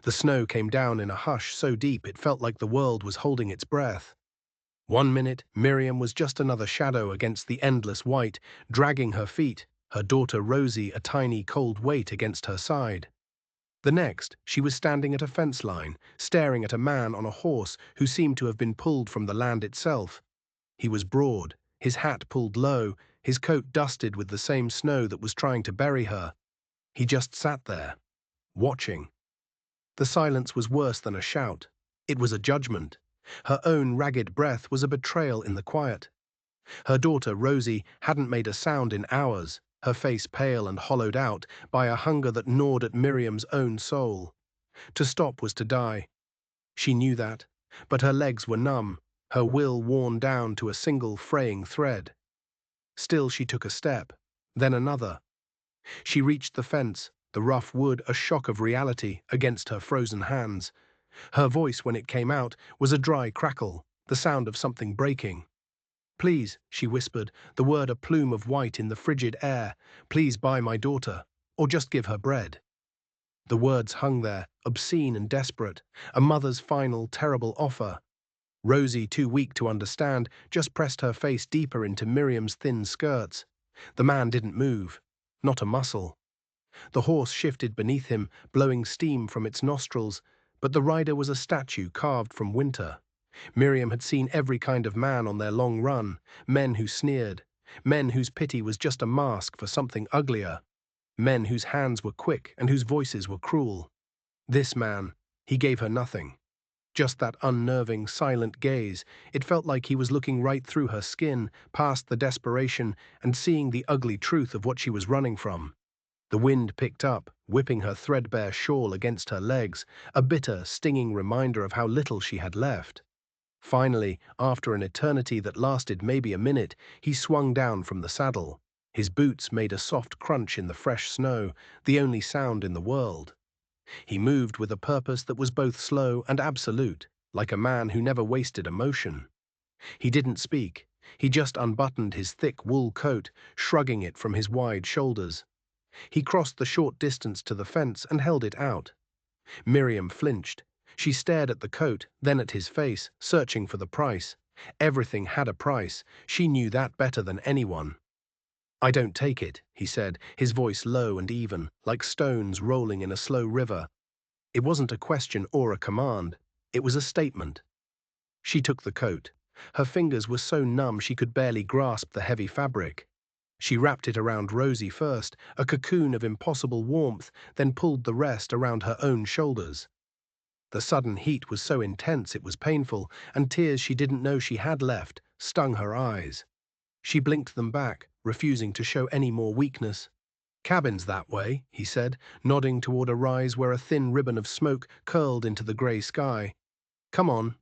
The snow came down in a hush so deep it felt like the world was holding its breath. 1 minute, Miriam was just another shadow against the endless white, dragging her feet, her daughter Rosie a tiny cold weight against her side. The next, she was standing at a fence line, staring at a man on a horse who seemed to have been pulled from the land itself. He was broad, his hat pulled low, his coat dusted with the same snow that was trying to bury her. He just sat there, watching. The silence was worse than a shout. It was a judgment. Her own ragged breath was a betrayal in the quiet. Her daughter, Rosie, hadn't made a sound in hours, her face pale and hollowed out by a hunger that gnawed at Miriam's own soul. To stop was to die. She knew that, but her legs were numb, her will worn down to a single fraying thread. Still she took a step, then another. She reached the fence, the rough wood a shock of reality against her frozen hands. Her voice, when it came out, was a dry crackle, the sound of something breaking. "Please," she whispered, the word a plume of white in the frigid air, "please buy my daughter, or just give her bread." The words hung there, obscene and desperate, a mother's final, terrible offer. Rosie, too weak to understand, just pressed her face deeper into Miriam's thin skirts. The man didn't move, not a muscle. The horse shifted beneath him, blowing steam from its nostrils, but the rider was a statue carved from winter. Miriam had seen every kind of man on their long run, men who sneered, men whose pity was just a mask for something uglier, men whose hands were quick and whose voices were cruel. This man, he gave her nothing. Just that unnerving, silent gaze. It felt like he was looking right through her skin, past the desperation, and seeing the ugly truth of what she was running from. The wind picked up, whipping her threadbare shawl against her legs, a bitter, stinging reminder of how little she had left. Finally, after an eternity that lasted maybe a minute, he swung down from the saddle. His boots made a soft crunch in the fresh snow, the only sound in the world. He moved with a purpose that was both slow and absolute, like a man who never wasted emotion. He didn't speak. He just unbuttoned his thick wool coat, shrugging it from his wide shoulders. He crossed the short distance to the fence and held it out. Miriam flinched. She stared at the coat, then at his face, searching for the price. Everything had a price. She knew that better than anyone. "I don't take it," he said, his voice low and even, like stones rolling in a slow river. It wasn't a question or a command. It was a statement. She took the coat. Her fingers were so numb she could barely grasp the heavy fabric. She wrapped it around Rosie first, a cocoon of impossible warmth, then pulled the rest around her own shoulders. The sudden heat was so intense it was painful, and tears she didn't know she had left stung her eyes. She blinked them back, refusing to show any more weakness. "Cabin's that way," he said, nodding toward a rise where a thin ribbon of smoke curled into the grey sky. "Come on."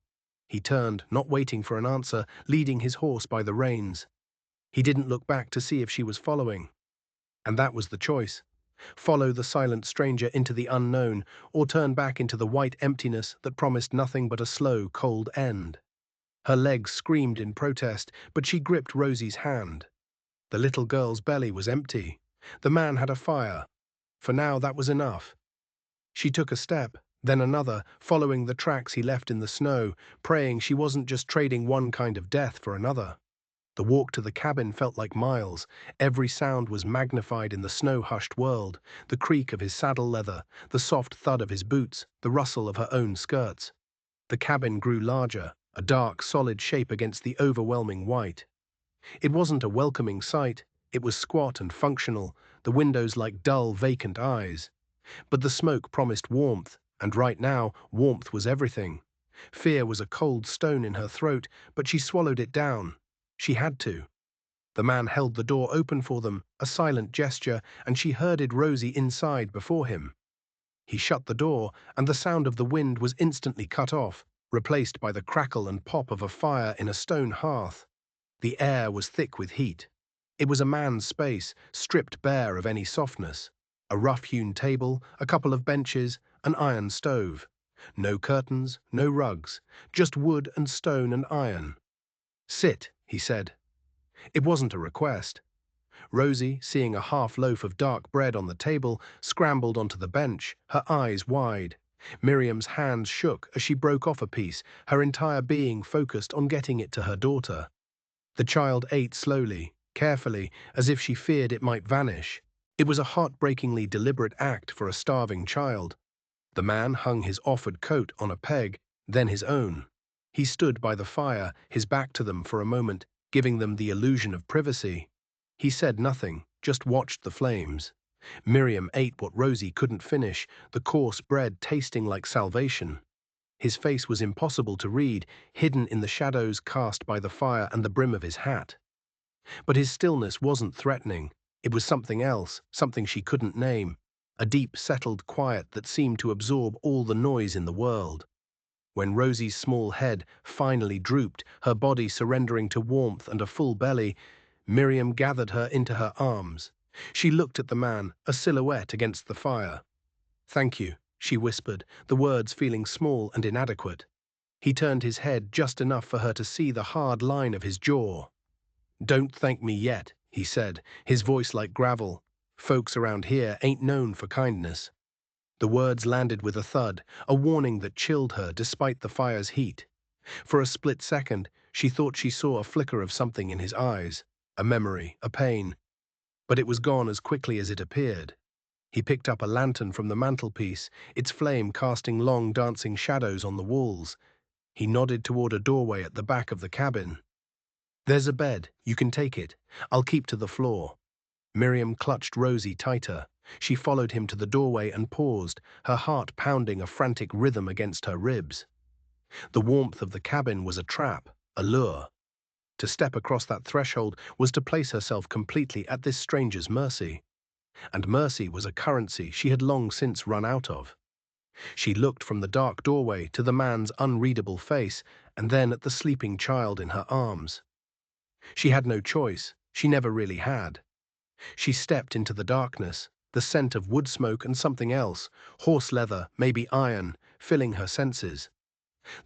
He turned, not waiting for an answer, leading his horse by the reins. He didn't look back to see if she was following. And that was the choice. Follow the silent stranger into the unknown, or turn back into the white emptiness that promised nothing but a slow, cold end. Her legs screamed in protest, but she gripped Rosie's hand. The little girl's belly was empty. The man had a fire. For now, that was enough. She took a step, then another, following the tracks he left in the snow, praying she wasn't just trading one kind of death for another. The walk to the cabin felt like miles. Every sound was magnified in the snow-hushed world, the creak of his saddle leather, the soft thud of his boots, the rustle of her own skirts. The cabin grew larger, a dark, solid shape against the overwhelming white. It wasn't a welcoming sight. It was squat and functional, the windows like dull, vacant eyes. But the smoke promised warmth, and right now, warmth was everything. Fear was a cold stone in her throat, but she swallowed it down. She had to. The man held the door open for them, a silent gesture, and she herded Rosie inside before him. He shut the door, and the sound of the wind was instantly cut off, replaced by the crackle and pop of a fire in a stone hearth. The air was thick with heat. It was a man's space, stripped bare of any softness. A rough-hewn table, a couple of benches, an iron stove. No curtains, no rugs, just wood and stone and iron. "Sit," he said. It wasn't a request. Rosie, seeing a half loaf of dark bread on the table, scrambled onto the bench, her eyes wide. Miriam's hands shook as she broke off a piece, her entire being focused on getting it to her daughter. The child ate slowly, carefully, as if she feared it might vanish. It was a heartbreakingly deliberate act for a starving child. The man hung his offered coat on a peg, then his own. He stood by the fire, his back to them for a moment, giving them the illusion of privacy. He said nothing, just watched the flames. Miriam ate what Rosie couldn't finish, the coarse bread tasting like salvation. His face was impossible to read, hidden in the shadows cast by the fire and the brim of his hat. But his stillness wasn't threatening. It was something else, something she couldn't name. A deep, settled quiet that seemed to absorb all the noise in the world. When Rosie's small head finally drooped, her body surrendering to warmth and a full belly, Miriam gathered her into her arms. She looked at the man, a silhouette against the fire. "Thank you," she whispered, the words feeling small and inadequate. He turned his head just enough for her to see the hard line of his jaw. "Don't thank me yet," he said, his voice like gravel. "Folks around here ain't known for kindness." The words landed with a thud, a warning that chilled her despite the fire's heat. For a split second, she thought she saw a flicker of something in his eyes, a memory, a pain. But it was gone as quickly as it appeared. He picked up a lantern from the mantelpiece, its flame casting long dancing shadows on the walls. He nodded toward a doorway at the back of the cabin. "There's a bed, you can take it. I'll keep to the floor." Miriam clutched Rosie tighter. She followed him to the doorway and paused, her heart pounding a frantic rhythm against her ribs. The warmth of the cabin was a trap, a lure. To step across that threshold was to place herself completely at this stranger's mercy. And mercy was a currency she had long since run out of. She looked from the dark doorway to the man's unreadable face, and then at the sleeping child in her arms. She had no choice. She never really had. She stepped into the darkness, the scent of wood smoke and something else, horse leather, maybe iron, filling her senses.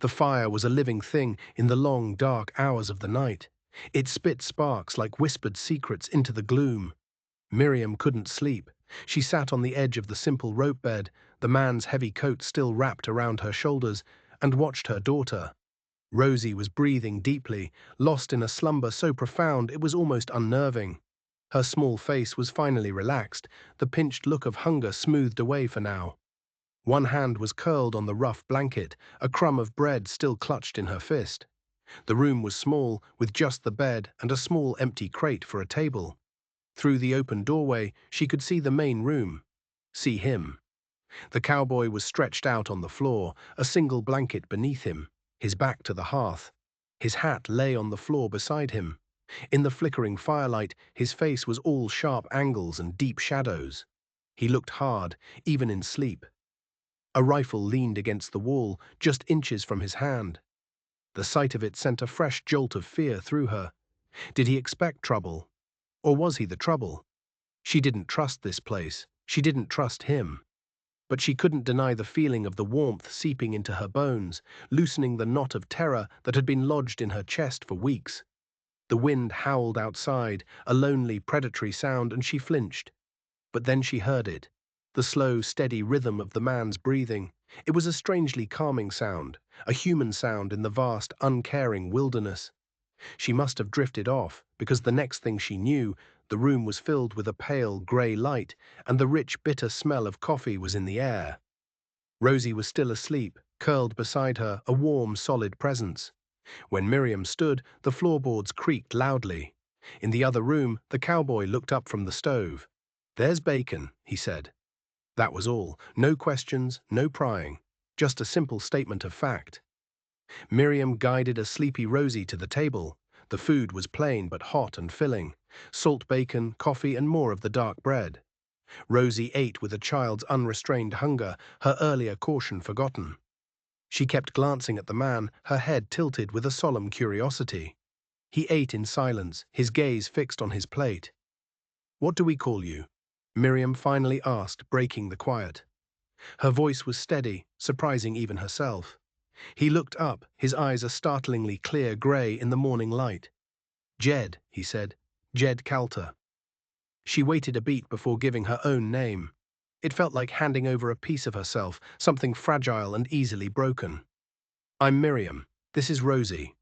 The fire was a living thing in the long, dark hours of the night. It spit sparks like whispered secrets into the gloom. Miriam couldn't sleep. She sat on the edge of the simple rope bed, the man's heavy coat still wrapped around her shoulders, and watched her daughter. Rosie was breathing deeply, lost in a slumber so profound it was almost unnerving. Her small face was finally relaxed, the pinched look of hunger smoothed away for now. One hand was curled on the rough blanket, a crumb of bread still clutched in her fist. The room was small, with just the bed and a small empty crate for a table. Through the open doorway, she could see the main room. See him. The cowboy was stretched out on the floor, a single blanket beneath him, his back to the hearth. His hat lay on the floor beside him. In the flickering firelight, his face was all sharp angles and deep shadows. He looked hard, even in sleep. A rifle leaned against the wall, just inches from his hand. The sight of it sent a fresh jolt of fear through her. Did he expect trouble? Or was he the trouble? She didn't trust this place. She didn't trust him. But she couldn't deny the feeling of the warmth seeping into her bones, loosening the knot of terror that had been lodged in her chest for weeks. The wind howled outside, a lonely, predatory sound, and she flinched. But then she heard it. The slow, steady rhythm of the man's breathing. It was a strangely calming sound, a human sound in the vast, uncaring wilderness. She must have drifted off, because the next thing she knew, the room was filled with a pale, grey light, and the rich, bitter smell of coffee was in the air. Rosie was still asleep, curled beside her, a warm, solid presence. When Miriam stood, the floorboards creaked loudly. In the other room, the cowboy looked up from the stove. "There's bacon," he said. That was all. No questions, no prying. Just a simple statement of fact. Miriam guided a sleepy Rosie to the table. The food was plain but hot and filling. Salt bacon, coffee, and more of the dark bread. Rosie ate with a child's unrestrained hunger, her earlier caution forgotten. She kept glancing at the man, her head tilted with a solemn curiosity. He ate in silence, his gaze fixed on his plate. "What do we call you?" Miriam finally asked, breaking the quiet. Her voice was steady, surprising even herself. He looked up, his eyes a startlingly clear grey in the morning light. "Jed," he said. "Jed Calter." She waited a beat before giving her own name. It felt like handing over a piece of herself, something fragile and easily broken. "I'm Miriam. This is Rosie."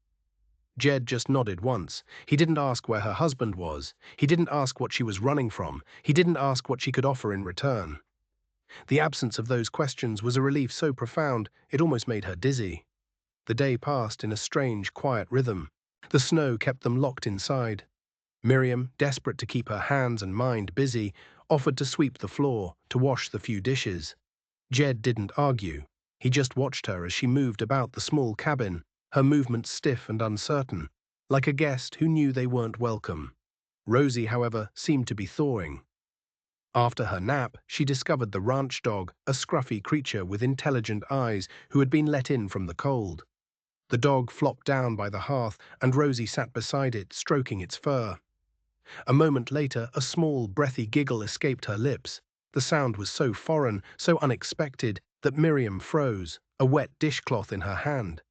Jed just nodded once. He didn't ask where her husband was. He didn't ask what she was running from. He didn't ask what she could offer in return. The absence of those questions was a relief so profound it almost made her dizzy. The day passed in a strange, quiet rhythm. The snow kept them locked inside. Miriam, desperate to keep her hands and mind busy, offered to sweep the floor, to wash the few dishes. Jed didn't argue. He just watched her as she moved about the small cabin, her movements stiff and uncertain, like a guest who knew they weren't welcome. Rosie, however, seemed to be thawing. After her nap, she discovered the ranch dog, a scruffy creature with intelligent eyes who had been let in from the cold. The dog flopped down by the hearth, and Rosie sat beside it, stroking its fur. A moment later, a small, breathy giggle escaped her lips. The sound was so foreign, so unexpected, that Miriam froze, a wet dishcloth in her hand.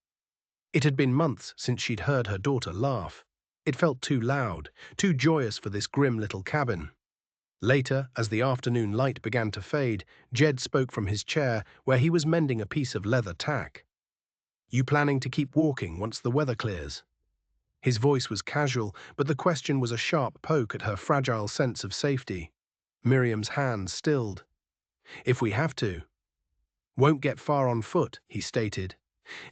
It had been months since she'd heard her daughter laugh. It felt too loud, too joyous for this grim little cabin. Later, as the afternoon light began to fade, Jed spoke from his chair, where he was mending a piece of leather tack. "You planning to keep walking once the weather clears?" His voice was casual, but the question was a sharp poke at her fragile sense of safety. Miriam's hands stilled. "If we have to." "Won't get far on foot," he stated.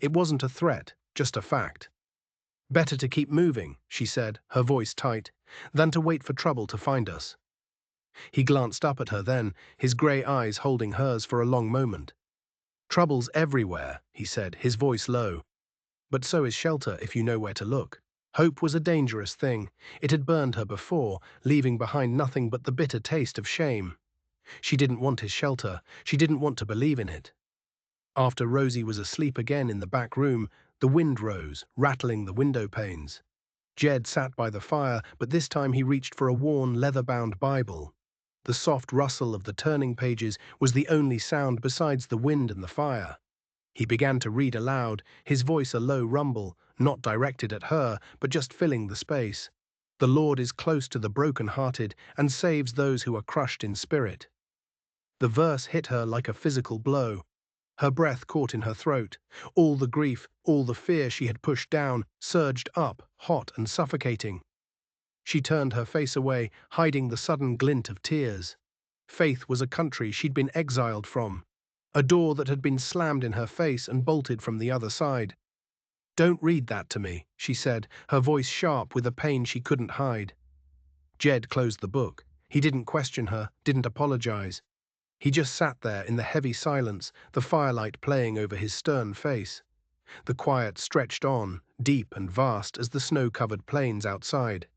It wasn't a threat, just a fact. "Better to keep moving," she said, her voice tight, "than to wait for trouble to find us." He glanced up at her then, his grey eyes holding hers for a long moment. "Trouble's everywhere," he said, his voice low. "But so is shelter if you know where to look." Hope was a dangerous thing. It had burned her before, leaving behind nothing but the bitter taste of shame. She didn't want his shelter. She didn't want to believe in it. After Rosie was asleep again in the back room, the wind rose, rattling the window panes. Jed sat by the fire, but this time he reached for a worn, leather-bound Bible. The soft rustle of the turning pages was the only sound besides the wind and the fire. He began to read aloud, his voice a low rumble, not directed at her, but just filling the space. "The Lord is close to the broken-hearted and saves those who are crushed in spirit." The verse hit her like a physical blow. Her breath caught in her throat. All the grief, all the fear she had pushed down, surged up, hot and suffocating. She turned her face away, hiding the sudden glint of tears. Faith was a country she'd been exiled from, a door that had been slammed in her face and bolted from the other side. "Don't read that to me," she said, her voice sharp with a pain she couldn't hide. Jed closed the book. He didn't question her, didn't apologize. He just sat there in the heavy silence, the firelight playing over his stern face. The quiet stretched on, deep and vast as the snow-covered plains outside.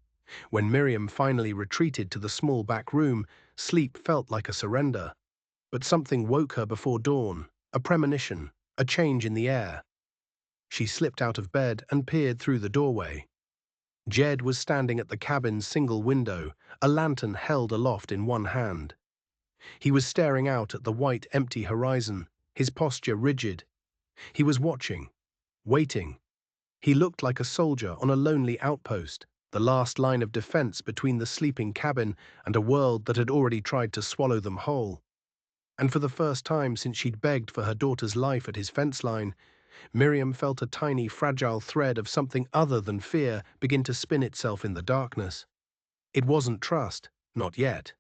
When Miriam finally retreated to the small back room, sleep felt like a surrender. But something woke her before dawn, a premonition, a change in the air. She slipped out of bed and peered through the doorway. Jed was standing at the cabin's single window, a lantern held aloft in one hand. He was staring out at the white, empty horizon, his posture rigid. He was watching, waiting. He looked like a soldier on a lonely outpost, the last line of defense between the sleeping cabin and a world that had already tried to swallow them whole. And for the first time since she'd begged for her daughter's life at his fence line, Miriam felt a tiny, fragile thread of something other than fear begin to spin itself in the darkness. It wasn't trust, not yet.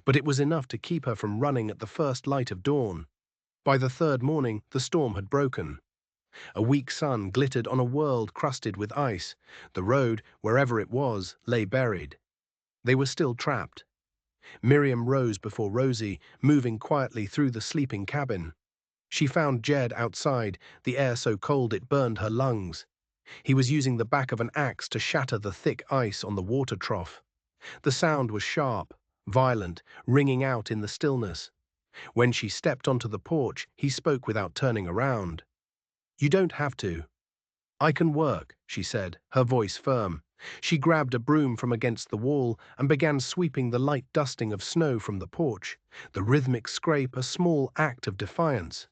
But it was enough to keep her from running at the first light of dawn. By the third morning, the storm had broken. A weak sun glittered on a world crusted with ice. The road, wherever it was, lay buried. They were still trapped. Miriam rose before Rosie, moving quietly through the sleeping cabin. She found Jed outside, the air so cold it burned her lungs. He was using the back of an axe to shatter the thick ice on the water trough. The sound was sharp, violent, ringing out in the stillness. When she stepped onto the porch, he spoke without turning around. "You don't have to." "I can work," she said, her voice firm. She grabbed a broom from against the wall and began sweeping the light dusting of snow from the porch, the rhythmic scrape a small act of defiance.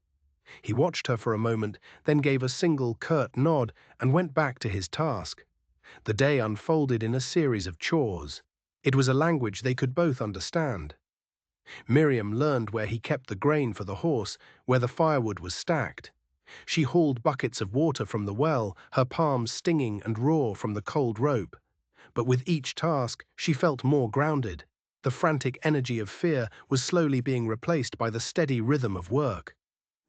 He watched her for a moment, then gave a single curt nod and went back to his task. The day unfolded in a series of chores. It was a language they could both understand. Miriam learned where he kept the grain for the horse, where the firewood was stacked. She hauled buckets of water from the well, her palms stinging and raw from the cold rope. But with each task, she felt more grounded. The frantic energy of fear was slowly being replaced by the steady rhythm of work.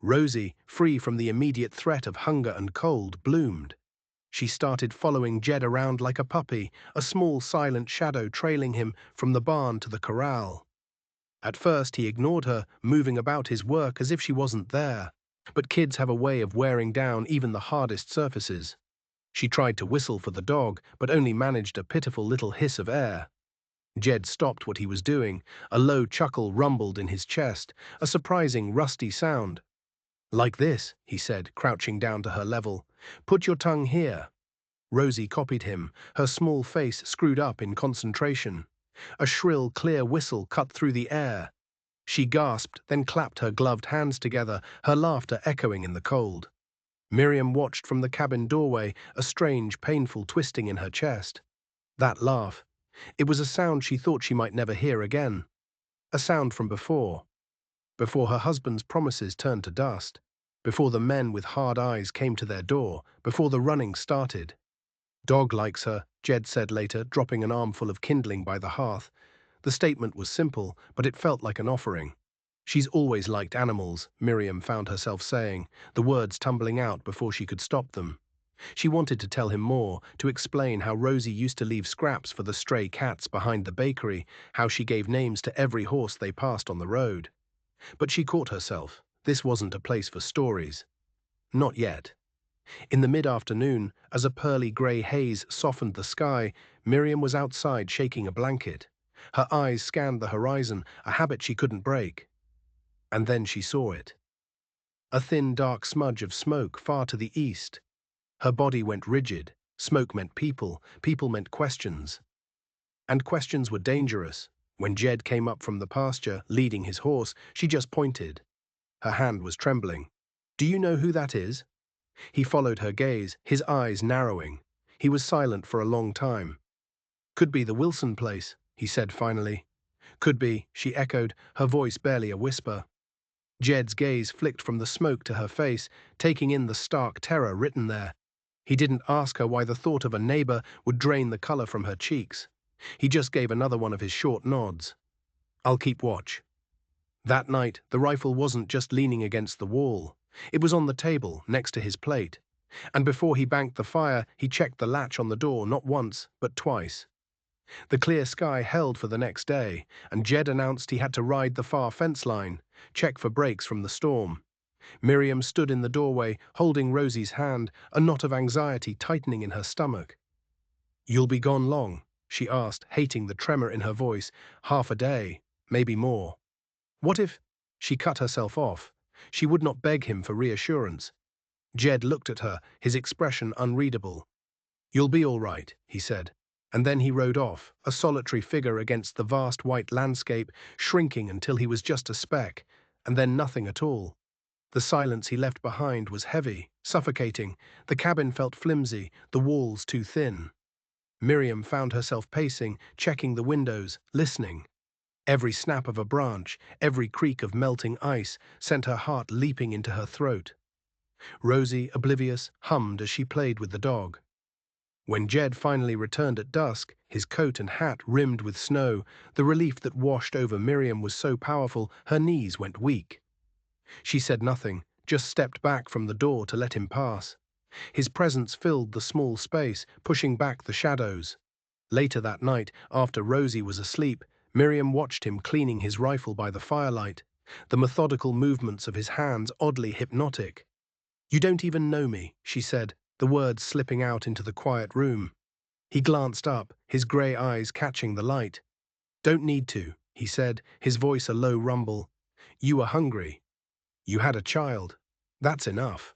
Rosie, free from the immediate threat of hunger and cold, bloomed. She started following Jed around like a puppy, a small silent shadow trailing him from the barn to the corral. At first he ignored her, moving about his work as if she wasn't there. But kids have a way of wearing down even the hardest surfaces. She tried to whistle for the dog, but only managed a pitiful little hiss of air. Jed stopped what he was doing. A low chuckle rumbled in his chest, a surprising rusty sound. "Like this," he said, crouching down to her level. "Put your tongue here." Rosie copied him, her small face screwed up in concentration. A shrill, clear whistle cut through the air. She gasped, then clapped her gloved hands together, her laughter echoing in the cold. Miriam watched from the cabin doorway, a strange, painful twisting in her chest. That laugh. It was a sound she thought she might never hear again. A sound from before her husband's promises turned to dust, before the men with hard eyes came to their door, before the running started. "Dog likes her," Jed said later, dropping an armful of kindling by the hearth. The statement was simple, but it felt like an offering. "She's always liked animals," Miriam found herself saying, the words tumbling out before she could stop them. She wanted to tell him more, to explain how Rosie used to leave scraps for the stray cats behind the bakery, how she gave names to every horse they passed on the road. But she caught herself. This wasn't a place for stories. Not yet. In the mid-afternoon, as a pearly grey haze softened the sky, Miriam was outside shaking a blanket. Her eyes scanned the horizon, a habit she couldn't break. And then she saw it. A thin, dark smudge of smoke far to the east. Her body went rigid. Smoke meant people, people meant questions. And questions were dangerous. When Jed came up from the pasture, leading his horse, she just pointed. Her hand was trembling. "Do you know who that is?" He followed her gaze, his eyes narrowing. He was silent for a long time. "Could be the Wilson place," he said finally. "Could be," she echoed, her voice barely a whisper. Jed's gaze flicked from the smoke to her face, taking in the stark terror written there. He didn't ask her why the thought of a neighbor would drain the color from her cheeks. He just gave another one of his short nods. "I'll keep watch." That night, the rifle wasn't just leaning against the wall. It was on the table, next to his plate. And before he banked the fire, he checked the latch on the door not once, but twice. The clear sky held for the next day, and Jed announced he had to ride the far fence line, check for breaks from the storm. Miriam stood in the doorway, holding Rosie's hand, a knot of anxiety tightening in her stomach. "You'll be gone long?" she asked, hating the tremor in her voice. "Half a day, maybe more." What if— She cut herself off. She would not beg him for reassurance. Jed looked at her, his expression unreadable. "You'll be all right," he said. And then he rode off, a solitary figure against the vast white landscape, shrinking until he was just a speck, and then nothing at all. The silence he left behind was heavy, suffocating. The cabin felt flimsy, the walls too thin. Miriam found herself pacing, checking the windows, listening. Every snap of a branch, every creak of melting ice sent her heart leaping into her throat. Rosie, oblivious, hummed as she played with the dog. When Jed finally returned at dusk, his coat and hat rimmed with snow, the relief that washed over Miriam was so powerful her knees went weak. She said nothing, just stepped back from the door to let him pass. His presence filled the small space, pushing back the shadows. Later that night, after Rosie was asleep, Miriam watched him cleaning his rifle by the firelight, the methodical movements of his hands oddly hypnotic. "You don't even know me," she said, the words slipping out into the quiet room. He glanced up, his grey eyes catching the light. "Don't need to," he said, his voice a low rumble. "You were hungry. You had a child. That's enough."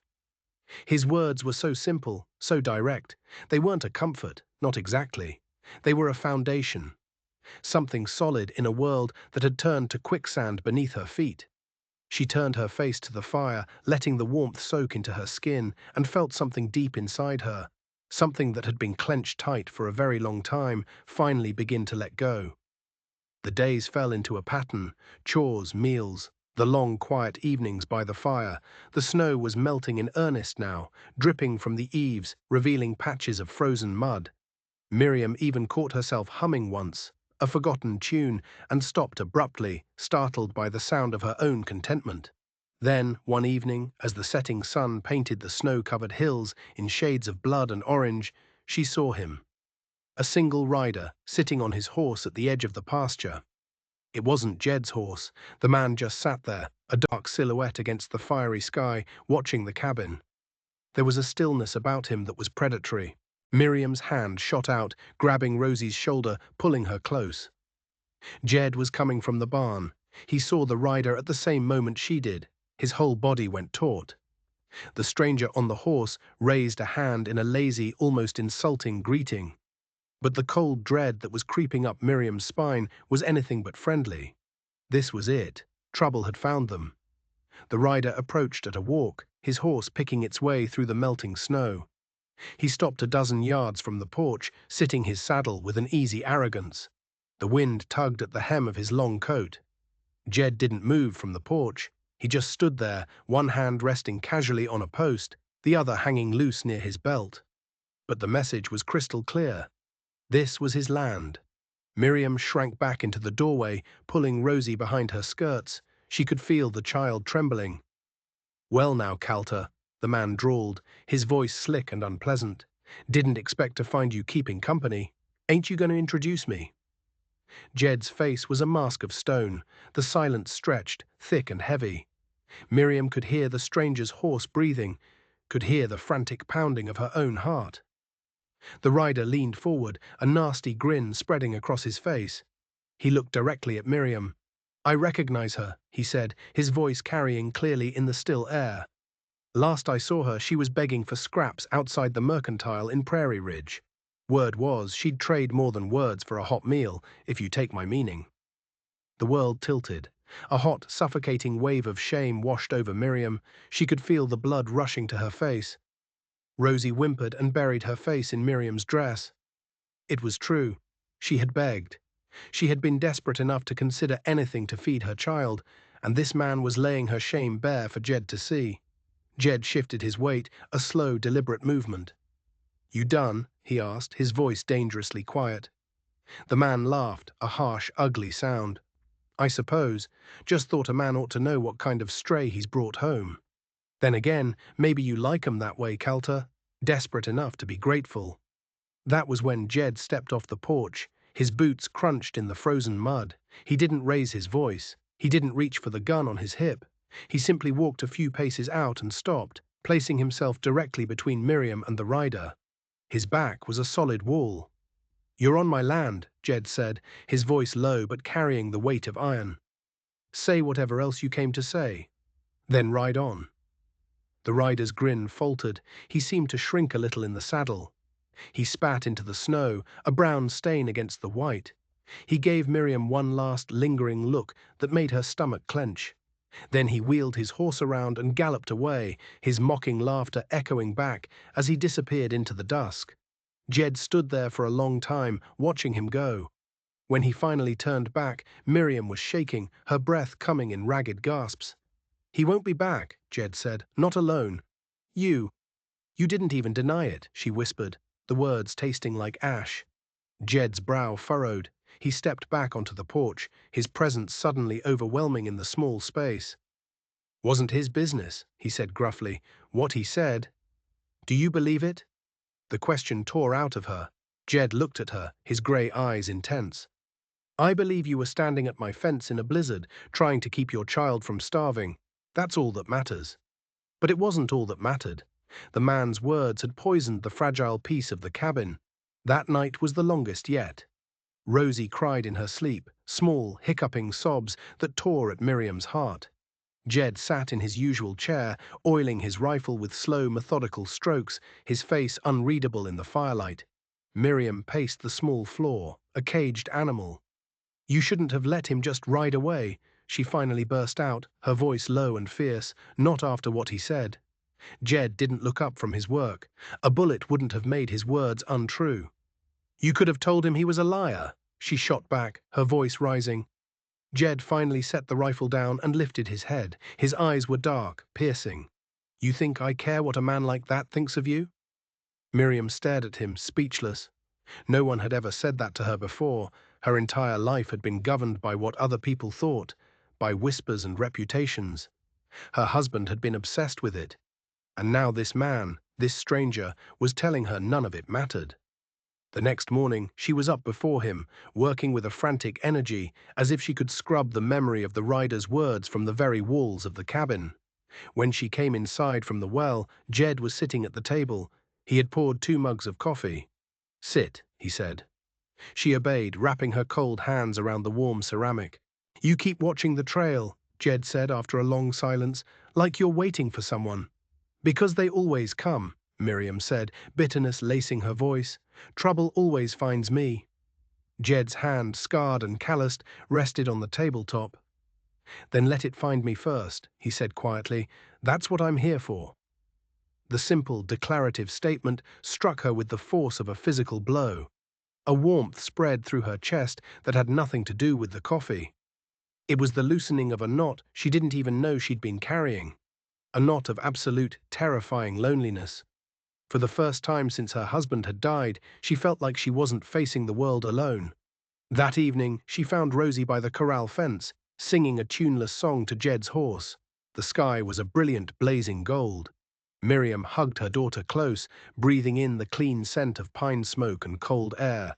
His words were so simple, so direct. They weren't a comfort, not exactly. They were a foundation. Something solid in a world that had turned to quicksand beneath her feet. She turned her face to the fire, letting the warmth soak into her skin, and felt something deep inside her, something that had been clenched tight for a very long time, finally begin to let go. The days fell into a pattern: chores, meals, the long, quiet evenings by the fire. The snow was melting in earnest now, dripping from the eaves, revealing patches of frozen mud. Miriam even caught herself humming once, a forgotten tune, and stopped abruptly, startled by the sound of her own contentment. Then, one evening, as the setting sun painted the snow-covered hills in shades of blood and orange, she saw him. A single rider, sitting on his horse at the edge of the pasture. It wasn't Jed's horse. The man just sat there, a dark silhouette against the fiery sky, watching the cabin. There was a stillness about him that was predatory. Miriam's hand shot out, grabbing Rosie's shoulder, pulling her close. Jed was coming from the barn. He saw the rider at the same moment she did. His whole body went taut. The stranger on the horse raised a hand in a lazy, almost insulting greeting. But the cold dread that was creeping up Miriam's spine was anything but friendly. This was it. Trouble had found them. The rider approached at a walk, his horse picking its way through the melting snow. He stopped a dozen yards from the porch, sitting his saddle with an easy arrogance. The wind tugged at the hem of his long coat. Jed didn't move from the porch. He just stood there, one hand resting casually on a post, the other hanging loose near his belt. But the message was crystal clear. This was his land. Miriam shrank back into the doorway, pulling Rosie behind her skirts. She could feel the child trembling. "Well now, Calter," the man drawled, his voice slick and unpleasant. "Didn't expect to find you keeping company. Ain't you going to introduce me?" Jed's face was a mask of stone, the silence stretched, thick and heavy. Miriam could hear the stranger's hoarse breathing, could hear the frantic pounding of her own heart. The rider leaned forward, a nasty grin spreading across his face. He looked directly at Miriam. "I recognize her," he said, his voice carrying clearly in the still air. "Last I saw her, she was begging for scraps outside the Mercantile in Prairie Ridge. Word was she'd trade more than words for a hot meal, if you take my meaning." The world tilted. A hot, suffocating wave of shame washed over Miriam. She could feel the blood rushing to her face. Rosie whimpered and buried her face in Miriam's dress. It was true. She had begged. She had been desperate enough to consider anything to feed her child, and this man was laying her shame bare for Jed to see. Jed shifted his weight, a slow, deliberate movement. "You done?" he asked, his voice dangerously quiet. The man laughed, a harsh, ugly sound. "I suppose. Just thought a man ought to know what kind of stray he's brought home. Then again, maybe you like 'em that way, Calter, desperate enough to be grateful." That was when Jed stepped off the porch. His boots crunched in the frozen mud. He didn't raise his voice. He didn't reach for the gun on his hip. He simply walked a few paces out and stopped, placing himself directly between Miriam and the rider. His back was a solid wall. "You're on my land," Jed said, his voice low but carrying the weight of iron. "Say whatever else you came to say. Then ride on." The rider's grin faltered. He seemed to shrink a little in the saddle. He spat into the snow, a brown stain against the white. He gave Miriam one last lingering look that made her stomach clench. Then he wheeled his horse around and galloped away, his mocking laughter echoing back as he disappeared into the dusk. Jed stood there for a long time, watching him go. When he finally turned back, Miriam was shaking, her breath coming in ragged gasps. "He won't be back," Jed said, "not alone. You didn't even deny it," she whispered, the words tasting like ash. Jed's brow furrowed. He stepped back onto the porch, his presence suddenly overwhelming in the small space. "Wasn't his business," he said gruffly. "What he said. Do you believe it?" The question tore out of her. Jed looked at her, his grey eyes intense. "I believe you were standing at my fence in a blizzard, trying to keep your child from starving. That's all that matters." But it wasn't all that mattered. The man's words had poisoned the fragile peace of the cabin. That night was the longest yet. Rosie cried in her sleep, small, hiccuping sobs that tore at Miriam's heart. Jed sat in his usual chair, oiling his rifle with slow, methodical strokes, his face unreadable in the firelight. Miriam paced the small floor, a caged animal. "You shouldn't have let him just ride away," she finally burst out, her voice low and fierce, "not after what he said." Jed didn't look up from his work. A bullet wouldn't have made his words untrue. "You could have told him he was a liar," she shot back, her voice rising. Jed finally set the rifle down and lifted his head. His eyes were dark, piercing. You think I care what a man like that thinks of you? Miriam stared at him, speechless. No one had ever said that to her before. Her entire life had been governed by what other people thought, by whispers and reputations. Her husband had been obsessed with it. And now this man, this stranger, was telling her none of it mattered. The next morning, she was up before him, working with a frantic energy, as if she could scrub the memory of the rider's words from the very walls of the cabin. When she came inside from the well, Jed was sitting at the table. He had poured 2 mugs of coffee. Sit, he said. She obeyed, wrapping her cold hands around the warm ceramic. You keep watching the trail, Jed said after a long silence, like you're waiting for someone. Because they always come, Miriam said, bitterness lacing her voice. Trouble always finds me. Jed's hand, scarred and calloused, rested on the tabletop. Then let it find me first, he said quietly. That's what I'm here for. The simple, declarative statement struck her with the force of a physical blow. A warmth spread through her chest that had nothing to do with the coffee. It was the loosening of a knot she didn't even know she'd been carrying. A knot of absolute, terrifying loneliness. For the first time since her husband had died, she felt like she wasn't facing the world alone. That evening, she found Rosie by the corral fence, singing a tuneless song to Jed's horse. The sky was a brilliant, blazing gold. Miriam hugged her daughter close, breathing in the clean scent of pine smoke and cold air.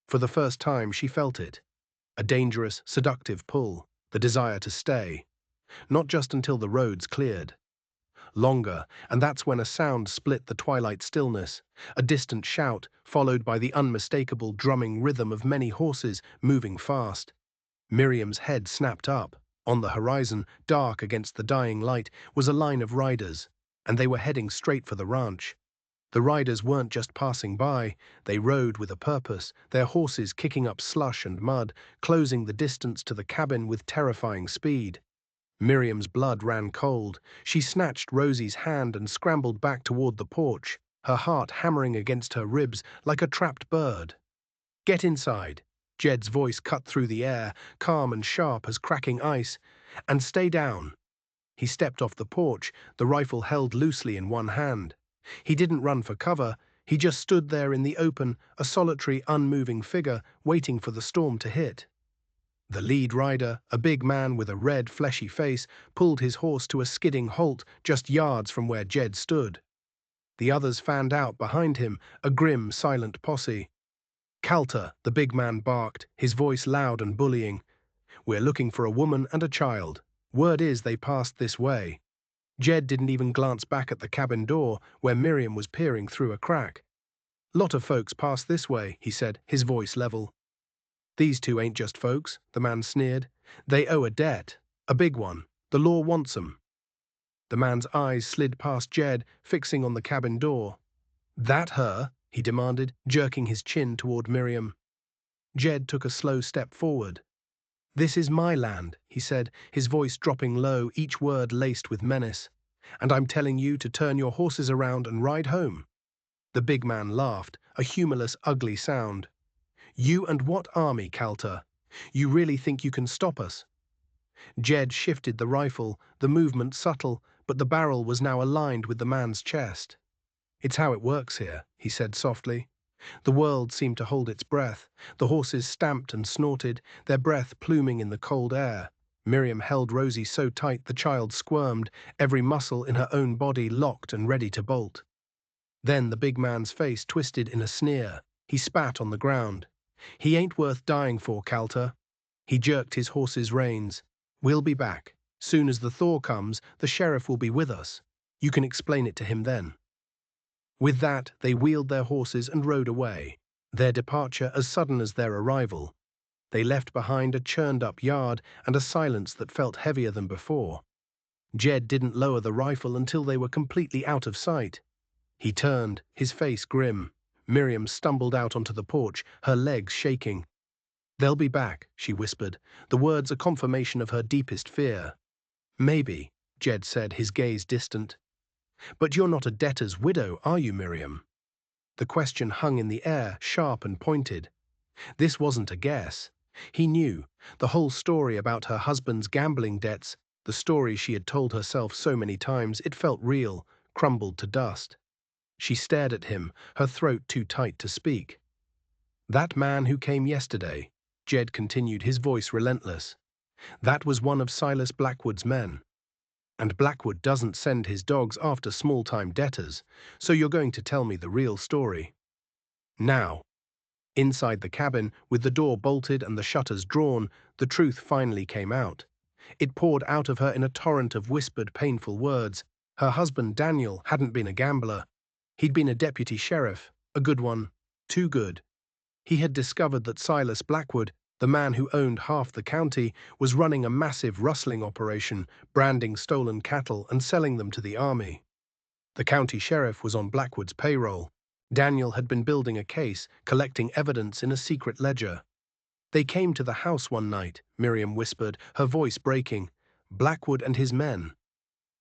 For the first time, she felt it. A dangerous, seductive pull, the desire to stay. Not just until the roads cleared. Longer, and that's when a sound split the twilight stillness, a distant shout, followed by the unmistakable drumming rhythm of many horses moving fast. Miriam's head snapped up. On the horizon, dark against the dying light, was a line of riders, and they were heading straight for the ranch. The riders weren't just passing by, they rode with a purpose, their horses kicking up slush and mud, closing the distance to the cabin with terrifying speed. Miriam's blood ran cold. She snatched Rosie's hand and scrambled back toward the porch, her heart hammering against her ribs like a trapped bird. Get inside. Jed's voice cut through the air, calm and sharp as cracking ice. And stay down. He stepped off the porch, the rifle held loosely in one hand. He didn't run for cover, he just stood there in the open, a solitary, unmoving figure, waiting for the storm to hit. The lead rider, a big man with a red, fleshy face, pulled his horse to a skidding halt just yards from where Jed stood. The others fanned out behind him, a grim, silent posse. Calter, the big man barked, his voice loud and bullying. We're looking for a woman and a child. Word is they passed this way. Jed didn't even glance back at the cabin door, where Miriam was peering through a crack. Lot of folks pass this way, he said, his voice level. These two ain't just folks, the man sneered. They owe a debt, a big one. The law wants 'em. The man's eyes slid past Jed, fixing on the cabin door. That her? He demanded, jerking his chin toward Miriam. Jed took a slow step forward. This is my land, he said, his voice dropping low, each word laced with menace. And I'm telling you to turn your horses around and ride home. The big man laughed, a humorless, ugly sound. You and what army, Calter? You really think you can stop us? Jed shifted the rifle, the movement subtle, but the barrel was now aligned with the man's chest. It's how it works here, he said softly. The world seemed to hold its breath. The horses stamped and snorted, their breath pluming in the cold air. Miriam held Rosie so tight the child squirmed, every muscle in her own body locked and ready to bolt. Then the big man's face twisted in a sneer. He spat on the ground. He ain't worth dying for, Calter. He jerked his horse's reins. We'll be back. Soon as the thaw comes, the sheriff will be with us. You can explain it to him then. With that, they wheeled their horses and rode away, their departure as sudden as their arrival. They left behind a churned-up yard and a silence that felt heavier than before. Jed didn't lower the rifle until they were completely out of sight. He turned, his face grim. Miriam stumbled out onto the porch, her legs shaking. They'll be back, she whispered, the words a confirmation of her deepest fear. Maybe, Jed said, his gaze distant. But you're not a debtor's widow, are you, Miriam? The question hung in the air, sharp and pointed. This wasn't a guess. He knew the whole story about her husband's gambling debts, the story she had told herself so many times. It felt real, crumbled to dust. She stared at him, her throat too tight to speak. "That man who came yesterday," Jed continued, his voice relentless. "That was one of Silas Blackwood's men. And Blackwood doesn't send his dogs after small-time debtors, so you're going to tell me the real story. Now." Inside the cabin, with the door bolted and the shutters drawn, the truth finally came out. It poured out of her in a torrent of whispered, painful words. Her husband, Daniel, hadn't been a gambler. He'd been a deputy sheriff, a good one, too good. He had discovered that Silas Blackwood, the man who owned half the county, was running a massive rustling operation, branding stolen cattle and selling them to the army. The county sheriff was on Blackwood's payroll. Daniel had been building a case, collecting evidence in a secret ledger. "They came to the house one night," Miriam whispered, her voice breaking. "Blackwood and his men.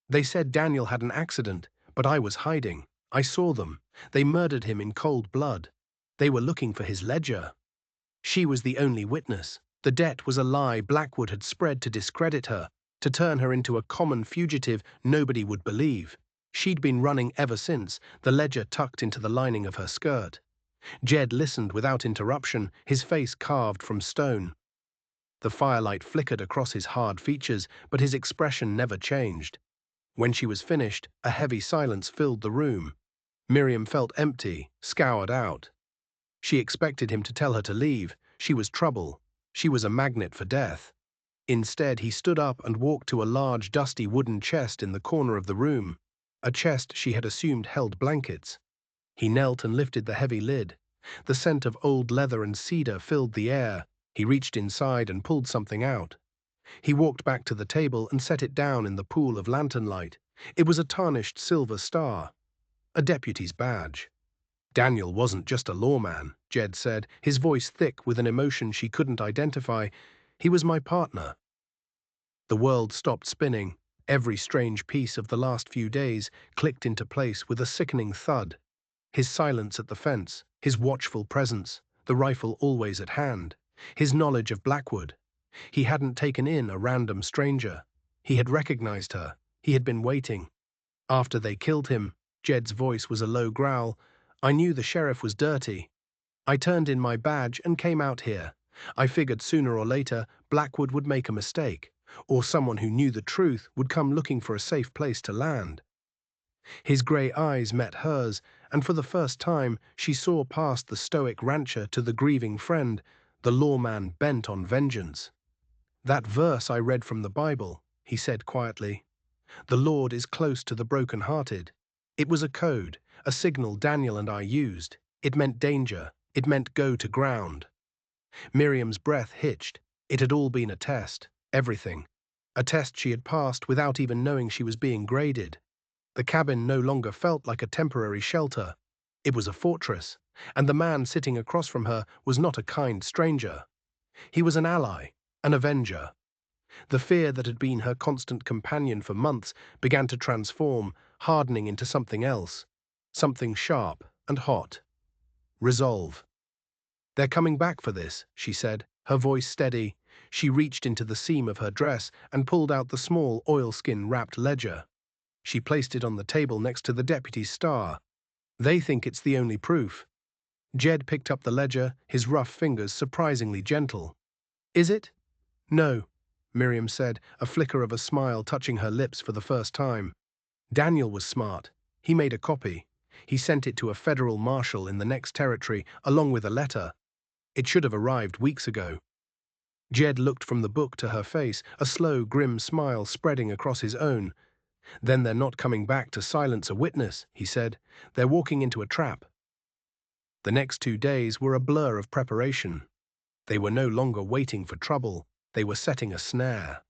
They said Daniel had an accident, but I was hiding. I saw them. They murdered him in cold blood. They were looking for his ledger." She was the only witness. The debt was a lie Blackwood had spread to discredit her, to turn her into a common fugitive nobody would believe. She'd been running ever since, the ledger tucked into the lining of her skirt. Jed listened without interruption, his face carved from stone. The firelight flickered across his hard features, but his expression never changed. When she was finished, a heavy silence filled the room. Miriam felt empty, scoured out. She expected him to tell her to leave. She was trouble. She was a magnet for death. Instead, he stood up and walked to a large, dusty wooden chest in the corner of the room, a chest she had assumed held blankets. He knelt and lifted the heavy lid. The scent of old leather and cedar filled the air. He reached inside and pulled something out. He walked back to the table and set it down in the pool of lantern light. It was a tarnished silver star, a deputy's badge. "Daniel wasn't just a lawman," Jed said, his voice thick with an emotion she couldn't identify. "He was my partner." The world stopped spinning. Every strange piece of the last few days clicked into place with a sickening thud. His silence at the fence, his watchful presence, the rifle always at hand, his knowledge of Blackwood. He hadn't taken in a random stranger. He had recognized her. He had been waiting. "After they killed him," Jed's voice was a low growl, "I knew the sheriff was dirty. I turned in my badge and came out here. I figured sooner or later Blackwood would make a mistake, or someone who knew the truth would come looking for a safe place to land." His grey eyes met hers, and for the first time she saw past the stoic rancher to the grieving friend, the lawman bent on vengeance. "That verse I read from the Bible," he said quietly. "The Lord is close to the broken-hearted." It was a code, a signal Daniel and I used. It meant danger. It meant go to ground. Miriam's breath hitched. It had all been a test. Everything. A test she had passed without even knowing she was being graded. The cabin no longer felt like a temporary shelter. It was a fortress, and the man sitting across from her was not a kind stranger. He was an ally, an avenger. The fear that had been her constant companion for months began to transform, hardening into something else, something sharp and hot. Resolve. "They're coming back for this," she said, her voice steady. She reached into the seam of her dress and pulled out the small oilskin-wrapped ledger. She placed it on the table next to the deputy's star. "They think it's the only proof." Jed picked up the ledger, his rough fingers surprisingly gentle. "Is it?" "No," Miriam said, a flicker of a smile touching her lips for the first time. "Daniel was smart. He made a copy. He sent it to a federal marshal in the next territory, along with a letter. It should have arrived weeks ago." Jed looked from the book to her face, a slow, grim smile spreading across his own. "Then they're not coming back to silence a witness," he said. "They're walking into a trap." The next 2 days were a blur of preparation. They were no longer waiting for trouble. They were setting a snare.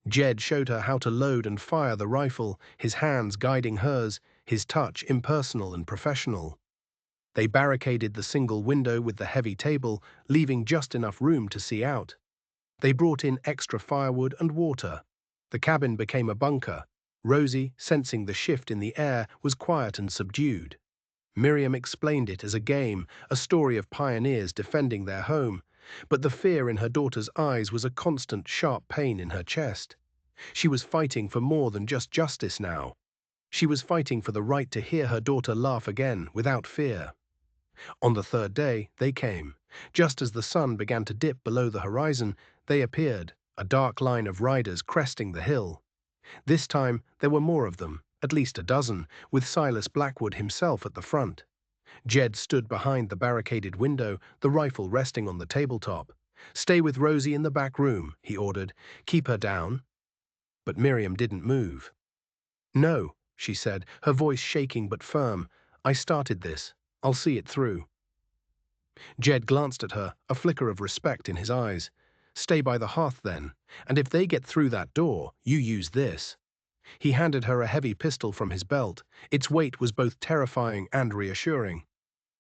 Jed showed her how to load and fire the rifle, his hands guiding hers, his touch impersonal and professional. They barricaded the single window with the heavy table, leaving just enough room to see out. They brought in extra firewood and water. The cabin became a bunker. Rosie, sensing the shift in the air, was quiet and subdued. Miriam explained it as a game, a story of pioneers defending their home, but the fear in her daughter's eyes was a constant, sharp pain in her chest. She was fighting for more than just justice now. She was fighting for the right to hear her daughter laugh again without fear. On the third day, they came. Just as the sun began to dip below the horizon, they appeared, a dark line of riders cresting the hill. This time, there were more of them, at least a dozen, with Silas Blackwood himself at the front. Jed stood behind the barricaded window, the rifle resting on the tabletop. "Stay with Rosie in the back room," he ordered. "Keep her down." But Miriam didn't move. "No," she said, her voice shaking but firm. "I started this. I'll see it through." Jed glanced at her, a flicker of respect in his eyes. "Stay by the hearth then, and if they get through that door, you use this." He handed her a heavy pistol from his belt. Its weight was both terrifying and reassuring.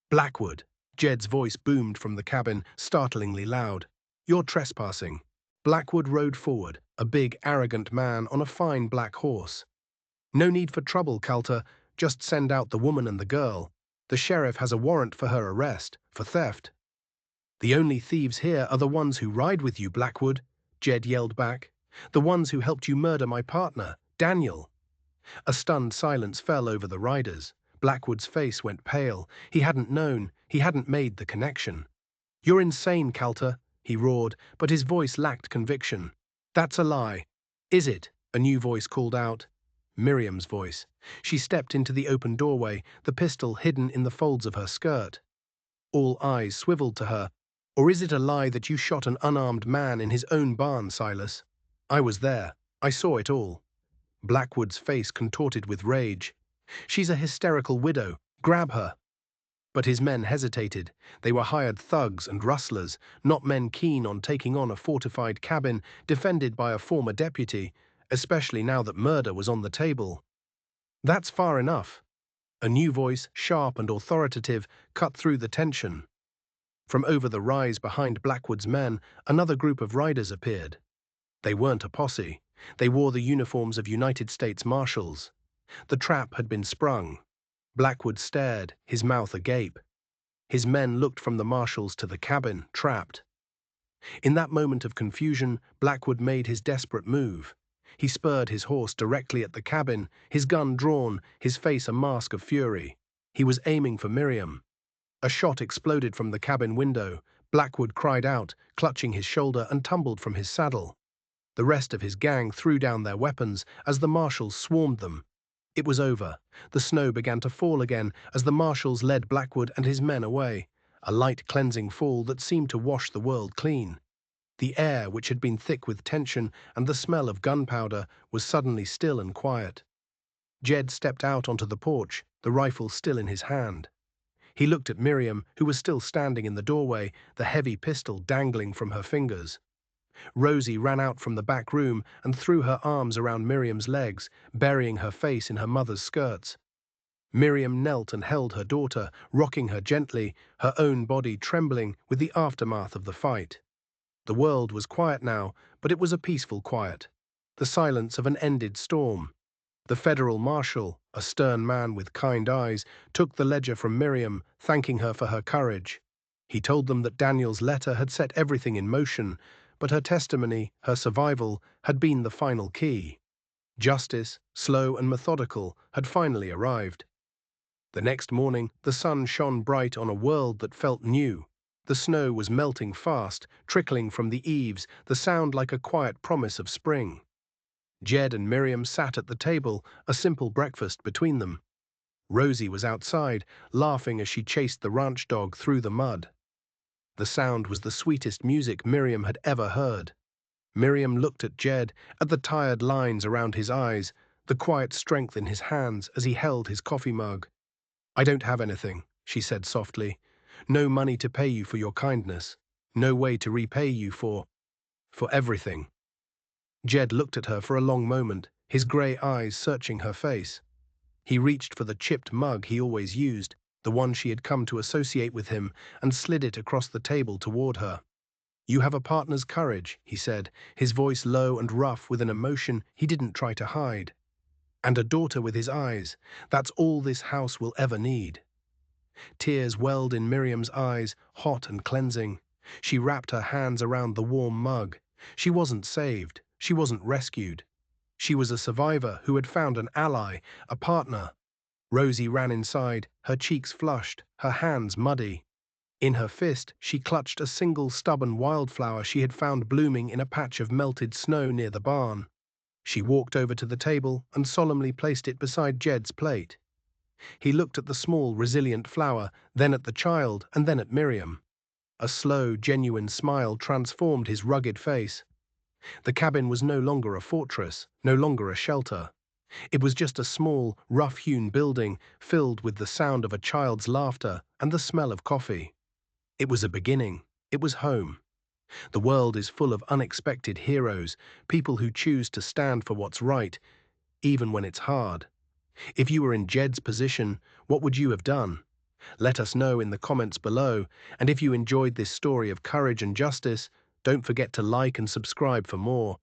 "Blackwood," Jed's voice boomed from the cabin, startlingly loud. "You're trespassing." Blackwood rode forward, a big, arrogant man on a fine black horse. "No need for trouble, Calter. Just send out the woman and the girl. The sheriff has a warrant for her arrest, for theft." "The only thieves here are the ones who ride with you, Blackwood," Jed yelled back. "The ones who helped you murder my partner, Daniel." A stunned silence fell over the riders. Blackwood's face went pale. He hadn't known, he hadn't made the connection. "You're insane, Calter," he roared, but his voice lacked conviction. "That's a lie." "Is it?" a new voice called out. Miriam's voice. She stepped into the open doorway, the pistol hidden in the folds of her skirt. All eyes swiveled to her. "Or is it a lie that you shot an unarmed man in his own barn, Silas?" "I was there. I saw it all." Blackwood's face contorted with rage. "She's a hysterical widow. Grab her." But his men hesitated. They were hired thugs and rustlers, not men keen on taking on a fortified cabin defended by a former deputy, especially now that murder was on the table. "That's far enough." A new voice, sharp and authoritative, cut through the tension. From over the rise behind Blackwood's men, another group of riders appeared. They weren't a posse. They wore the uniforms of United States Marshals. The trap had been sprung. Blackwood stared, his mouth agape. His men looked from the marshals to the cabin, trapped. In that moment of confusion, Blackwood made his desperate move. He spurred his horse directly at the cabin, his gun drawn, his face a mask of fury. He was aiming for Miriam. A shot exploded from the cabin window. Blackwood cried out, clutching his shoulder, and tumbled from his saddle. The rest of his gang threw down their weapons as the marshals swarmed them. It was over. The snow began to fall again as the marshals led Blackwood and his men away, a light cleansing fall that seemed to wash the world clean. The air, which had been thick with tension and the smell of gunpowder, was suddenly still and quiet. Jed stepped out onto the porch, the rifle still in his hand. He looked at Miriam, who was still standing in the doorway, the heavy pistol dangling from her fingers. Rosie ran out from the back room and threw her arms around Miriam's legs, burying her face in her mother's skirts. Miriam knelt and held her daughter, rocking her gently, her own body trembling with the aftermath of the fight. The world was quiet now, but it was a peaceful quiet. The silence of an ended storm. The federal marshal, a stern man with kind eyes, took the ledger from Miriam, thanking her for her courage. He told them that Daniel's letter had set everything in motion, but her testimony, her survival, had been the final key. Justice, slow and methodical, had finally arrived. The next morning, the sun shone bright on a world that felt new. The snow was melting fast, trickling from the eaves, the sound like a quiet promise of spring. Jed and Miriam sat at the table, a simple breakfast between them. Rosie was outside, laughing as she chased the ranch dog through the mud. The sound was the sweetest music Miriam had ever heard. Miriam looked at Jed, at the tired lines around his eyes, the quiet strength in his hands as he held his coffee mug. "I don't have anything," she said softly. "No money to pay you for your kindness. No way to repay you for everything." Jed looked at her for a long moment, his grey eyes searching her face. He reached for the chipped mug he always used, the one she had come to associate with him, and slid it across the table toward her. "You have a partner's courage," he said, his voice low and rough with an emotion he didn't try to hide. "And a daughter with his eyes. That's all this house will ever need." Tears welled in Miriam's eyes, hot and cleansing. She wrapped her hands around the warm mug. She wasn't saved. She wasn't rescued. She was a survivor who had found an ally, a partner. Rosie ran inside, her cheeks flushed, her hands muddy. In her fist, she clutched a single stubborn wildflower she had found blooming in a patch of melted snow near the barn. She walked over to the table and solemnly placed it beside Jed's plate. He looked at the small, resilient flower, then at the child, and then at Miriam. A slow, genuine smile transformed his rugged face. The cabin was no longer a fortress, no longer a shelter. It was just a small, rough-hewn building filled with the sound of a child's laughter and the smell of coffee. It was a beginning. It was home. The world is full of unexpected heroes, people who choose to stand for what's right, even when it's hard. If you were in Jed's position, what would you have done? Let us know in the comments below, and if you enjoyed this story of courage and justice, don't forget to like and subscribe for more.